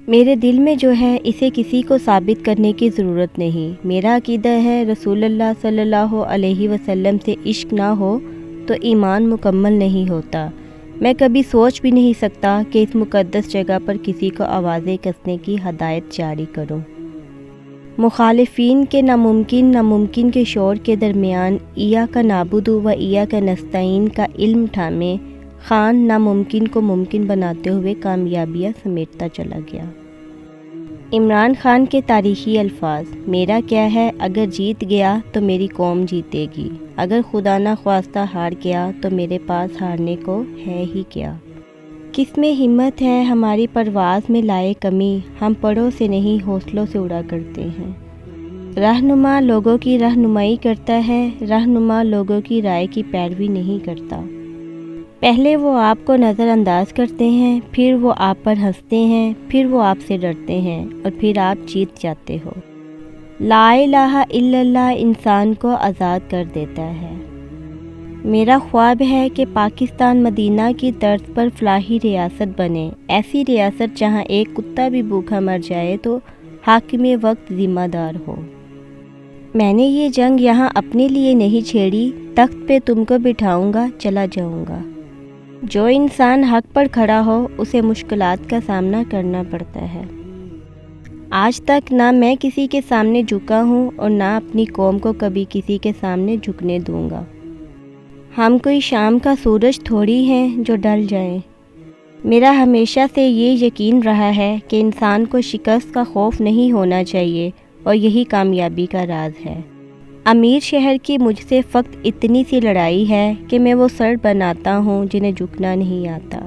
میرے دل میں جو ہے اسے کسی کو ثابت کرنے کی ضرورت نہیں۔ میرا عقیدہ ہے رسول اللہ صلی اللہ علیہ وسلم سے عشق نہ ہو تو ایمان مکمل نہیں ہوتا۔ میں کبھی سوچ بھی نہیں سکتا کہ اس مقدس جگہ پر کسی کو آوازیں کسنے کی ہدایت جاری کروں۔ مخالفین کے ناممکن کے شور کے درمیان ایاک نعبد و ایاک نستعین کا علم تھامے خان ناممکن کو ممکن بناتے ہوئے کامیابیاں سمیٹتا چلا گیا۔ عمران خان کے تاریخی الفاظ: میرا کیا ہے، اگر جیت گیا تو میری قوم جیتے گی، اگر خدا نہ خواستہ ہار گیا تو میرے پاس ہارنے کو ہے ہی کیا۔ کس میں ہمت ہے ہماری پرواز میں لائے کمی، ہم پڑوں سے نہیں حوصلوں سے اڑا کرتے ہیں۔ رہنما لوگوں کی رہنمائی کرتا ہے، رہنما لوگوں کی رائے کی پیروی نہیں کرتا۔ پہلے وہ آپ کو نظر انداز کرتے ہیں، پھر وہ آپ پر ہنستے ہیں، پھر وہ آپ سے ڈرتے ہیں اور پھر آپ جیت جاتے ہو۔ لا الہ الا اللہ انسان کو آزاد کر دیتا ہے۔ میرا خواب ہے کہ پاکستان مدینہ کی طرز پر فلاحی ریاست بنے، ایسی ریاست جہاں ایک کتا بھی بھوکا مر جائے تو حاکم وقت ذمہ دار ہو۔ میں نے یہ جنگ یہاں اپنے لیے نہیں چھیڑی، تخت پہ تم کو بٹھاؤں گا، چلا جاؤں گا۔ جو انسان حق پر کھڑا ہو اسے مشکلات کا سامنا کرنا پڑتا ہے۔ آج تک نہ میں کسی کے سامنے جھکا ہوں اور نہ اپنی قوم کو کبھی کسی کے سامنے جھکنے دوں گا۔ ہم کوئی شام کا سورج تھوڑی ہیں جو ڈل جائیں۔ میرا ہمیشہ سے یہ یقین رہا ہے کہ انسان کو شکست کا خوف نہیں ہونا چاہیے اور یہی کامیابی کا راز ہے۔ امیر شہر کی مجھ سے فقط اتنی سی لڑائی ہے کہ میں وہ سر بناتا ہوں جنہیں جھکنا نہیں آتا۔